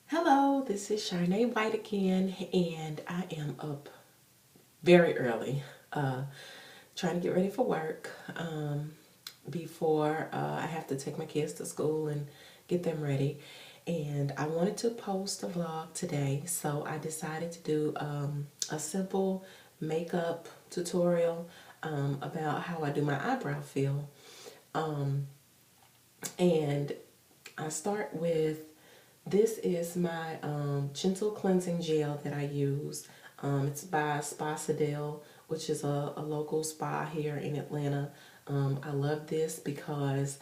Hello, this is Charnay White again, and I am up very early, trying to get ready for work before I have to take my kids to school and get them ready. And I wanted to post a vlog today, so I decided to do a simple makeup tutorial about how I do my eyebrow fill. And I start with, this is my gentle cleansing gel that I use. It's by Spa which is a local spa here in Atlanta. I love this because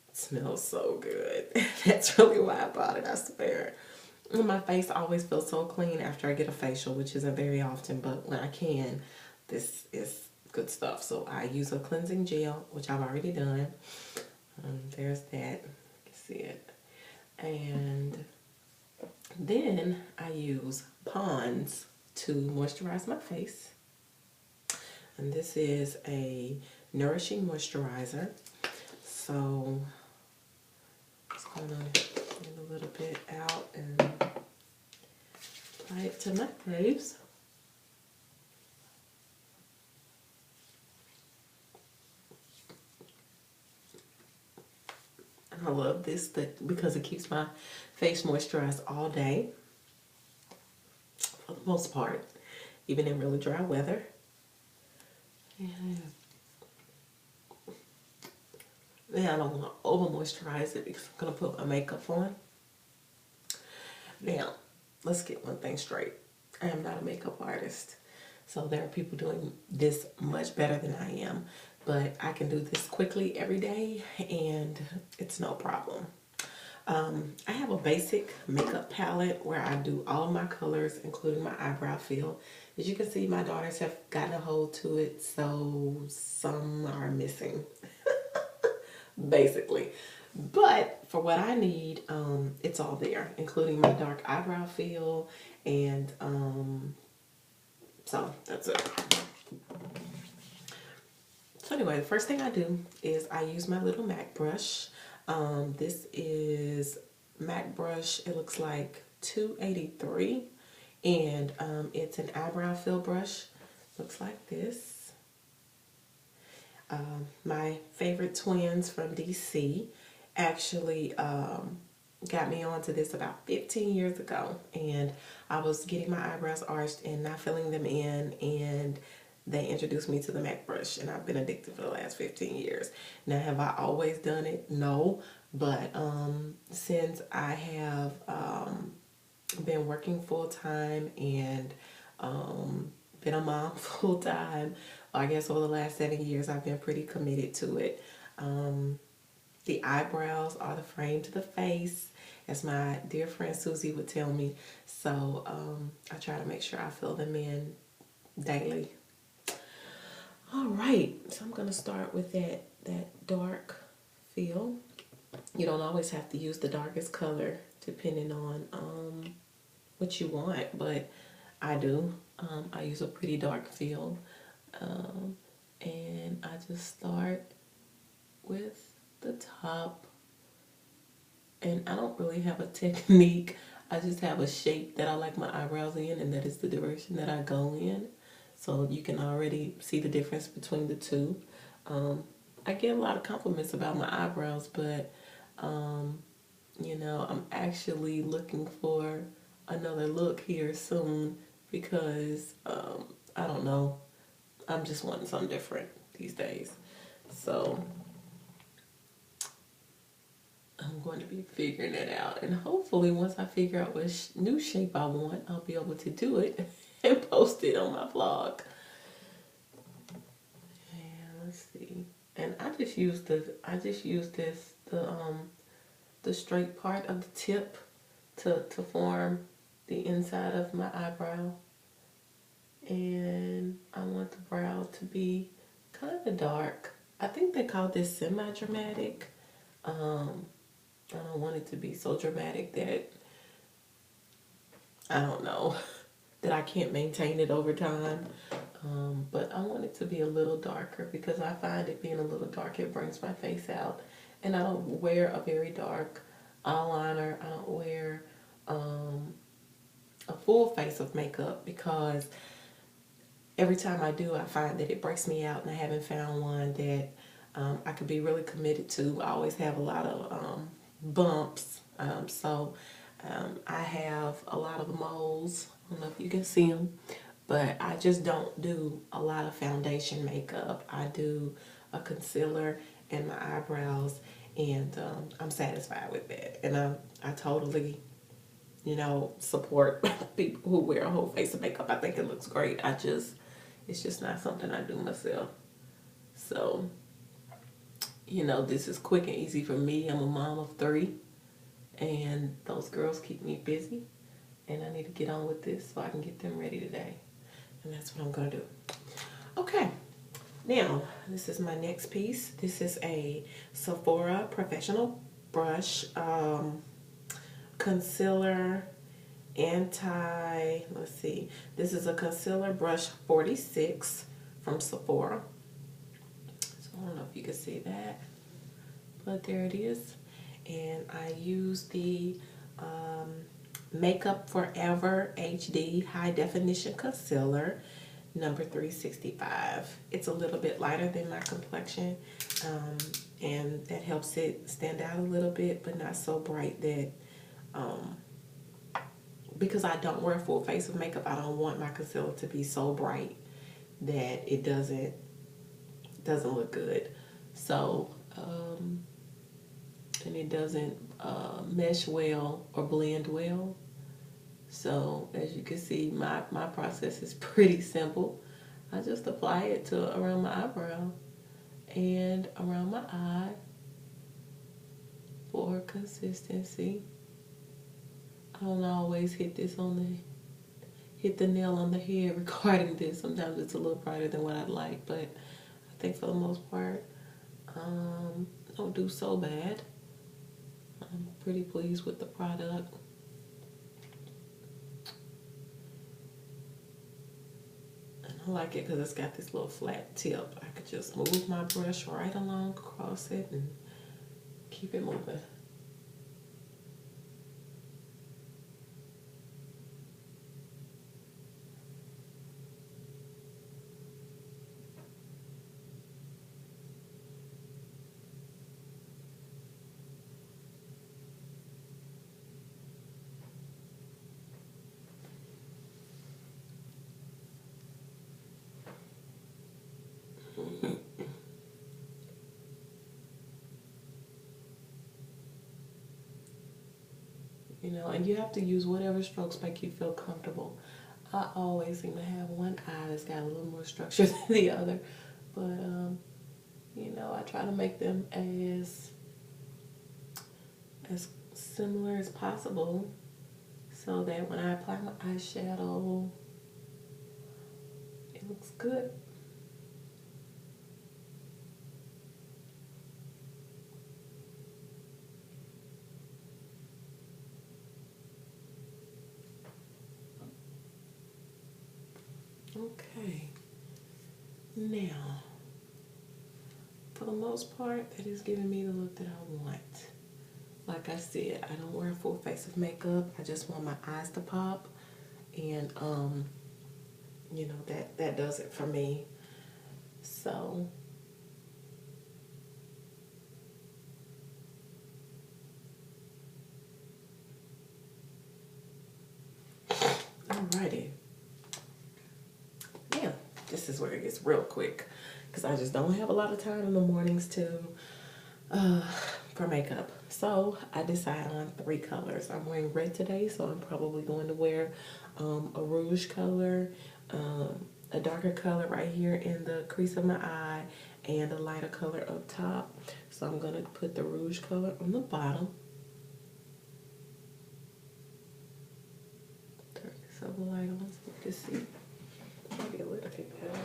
it smells so good. That's really why I bought it, I swear. My face always feels so clean after I get a facial, which isn't very often, but when I can, this is good stuff. So I use a cleansing gel, which I've already done. There's that. You can see it. And then I use Pond's to moisturize my face. And this is a nourishing moisturizer. So I'm just gonna get a little bit out and apply it to my face. I love this because it keeps my face moisturized all day, for the most part, even in really dry weather. And then I don't want to over moisturize it because I'm going to put my makeup on. Now, let's get one thing straight. I am not a makeup artist. So there are people doing this much better than I am. But I can do this quickly every day and it's no problem. I have a basic makeup palette where I do all of my colors, including my eyebrow fill. As you can see, my daughters have gotten a hold to it, so some are missing, basically. But for what I need, it's all there, including my dark eyebrow fill, and so that's it. So anyway, the first thing I do is I use my little MAC brush. This is MAC brush, it looks like 283, and it's an eyebrow fill brush. Looks like this. My favorite twins from DC actually got me onto this about 15 years ago, and I was getting my eyebrows arched and not filling them in, and they introduced me to the MAC brush, and I've been addicted for the last 15 years. Now, have I always done it? No, but since I have been working full time and been a mom full time, I guess over the last 7 years, I've been pretty committed to it. The eyebrows are the frame to the face, as my dear friend Susie would tell me. So I try to make sure I fill them in daily. All right, so I'm going to start with that dark feel. You don't always have to use the darkest color depending on what you want, but I do. I use a pretty dark feel. And I just start with the top, and I don't really have a technique. I just have a shape that I like my eyebrows in, and that is the direction that I go in. So you can already see the difference between the two. I get a lot of compliments about my eyebrows, but you know, I'm actually looking for another look here soon because I don't know, I'm just wanting something different these days. So I'm going to be figuring it out, and hopefully once I figure out what new shape I want, I'll be able to do it and post it on my vlog. And let's see. And I just use the straight part of the tip to form the inside of my eyebrow. And I want the brow to be kind of dark. I think they call this semi-dramatic. I don't want it to be so dramatic that, I don't know, that I can't maintain it over time. But I want it to be a little darker because I find it being a little dark, it brings my face out. And I don't wear a very dark eyeliner. I don't wear full face of makeup because every time I do, I find that it breaks me out, and I haven't found one that I could be really committed to. I always have a lot of bumps. I have a lot of moles. I don't know if you can see them, but I just don't do a lot of foundation makeup. I do a concealer and my eyebrows, and I'm satisfied with that. And I totally, support people who wear a whole face of makeup. I think it looks great. It's just not something I do myself. So, this is quick and easy for me. I'm a mom of 3, and those girls keep me busy, and I need to get on with this so I can get them ready today. And that's what I'm going to do. Okay. Now, this is my next piece. This is a Sephora Professional Brush Concealer let's see. This is a Concealer Brush 46 from Sephora. So I don't know if you can see that, but there it is. And I use the Makeup Forever HD High Definition Concealer number 365. It's a little bit lighter than my complexion, and that helps it stand out a little bit, but not so bright that because I don't wear a full face of makeup, I don't want my concealer to be so bright that it doesn't look good. So and it doesn't mesh well or blend well. So as you can see, my process is pretty simple. I just apply it to around my eyebrow and around my eye for consistency. I don't always hit the nail on the head regarding this. Sometimes it's a little brighter than what I'd like, but I think for the most part, don't do so bad. I'm pretty pleased with the product. And I like it because it's got this little flat tip. I could just move my brush right along across it and keep it moving. And you have to use whatever strokes make you feel comfortable. I always seem to have one eye that's got a little more structure than the other, but I try to make them as similar as possible so that when I apply my eyeshadow, it looks good. Okay, now, for the most part, that is giving me the look that I want. Like I said, I don't wear a full face of makeup. I just want my eyes to pop, and that does it for me. So alrighty. Now, this is where it gets real quick because I just don't have a lot of time in the mornings for makeup. So I decide on 3 colors. I'm wearing red today, so I'm probably going to wear a rouge color, a darker color right here in the crease of my eye, and a lighter color up top. So I'm going to put the rouge color on the bottom. Turn this up light on so you can see. Maybe a little bit better.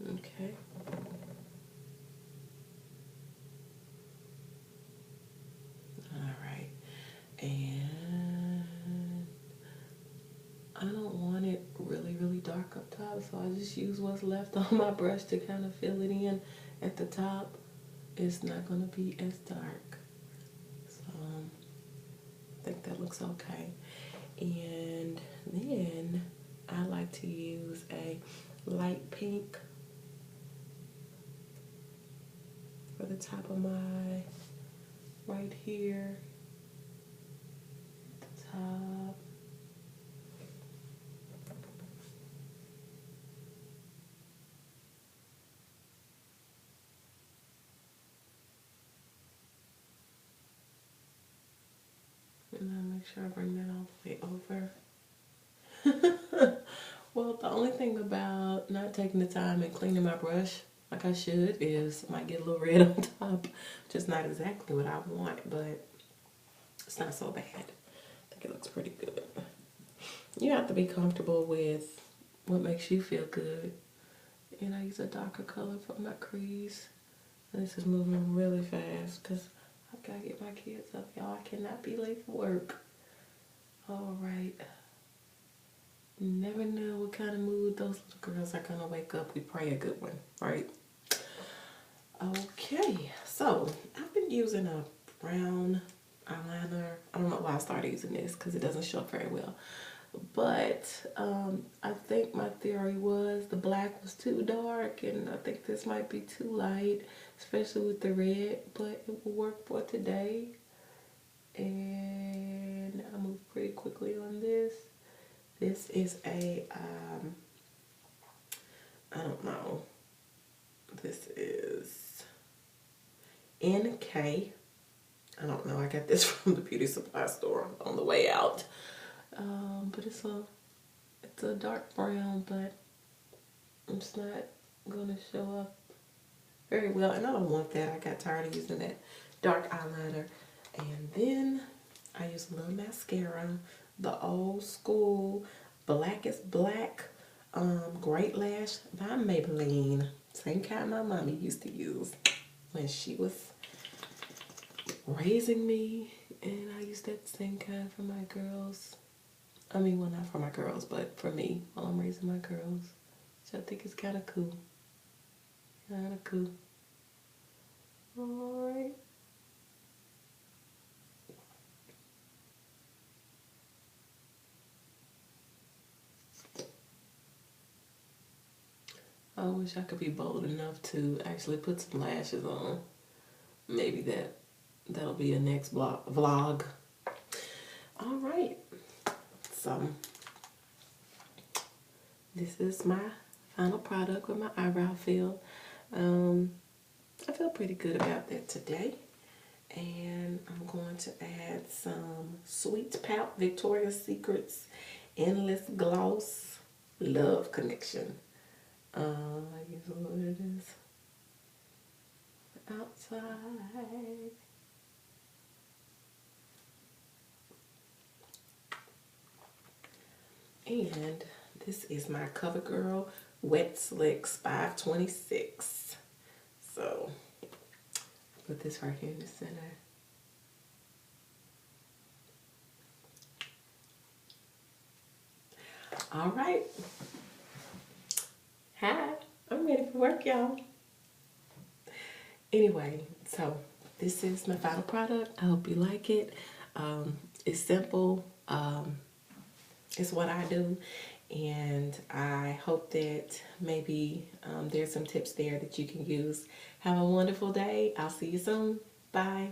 Okay. All right. And I don't want it really, really dark up top. So I just use what's left on my brush to kind of fill it in at the top. It's not going to be as dark. So I think that looks okay. And then I like to use a light pink for the top of my, right here, at the top. And then make sure I bring that all the way over. Well, the only thing about not taking the time and cleaning my brush like I should is I might get a little red on top. Just not exactly what I want, but it's not so bad. I think it looks pretty good. You have to be comfortable with what makes you feel good. And I use a darker color for my crease. And this is moving really fast because I've got to get my kids up, y'all. I cannot be late for work. All right. Never know what kind of mood those little girls are going to wake up. We pray a good one, right? Okay, so I've been using a brown eyeliner. I don't know why I started using this because it doesn't show up very well. But I think my theory was the black was too dark, and I think this might be too light, especially with the red, but it will work for today. And I move pretty quickly on this. This is a, I don't know, this is NK. I don't know, I got this from the beauty supply store on the way out. But it's a dark brown, but it's not gonna show up very well, and I don't want that. I got tired of using that dark eyeliner. And then I use a little mascara, the old school Black is Black Great Lash by Maybelline. Same kind my mommy used to use when she was raising me, and I used that same kind for my girls. I mean, well, not for my girls, but for me while I'm raising my girls. So I think it's kind of cool. Kind of cool. All right. I wish I could be bold enough to actually put some lashes on. Maybe that'll be a next vlog. All right. So this is my final product with my eyebrow fill. I feel pretty good about that today. And I'm going to add some Sweet Pout Victoria's Secrets Endless Gloss Love Connection. I guess what it is. Outside. And this is my CoverGirl Wet Slicks 526. So put this right here in the center. All right. Hi, I'm ready for work, y'all. Anyway, so this is my final product. I hope you like it. It's simple. It's what I do. And I hope that maybe there's some tips there that you can use. Have a wonderful day. I'll see you soon. Bye.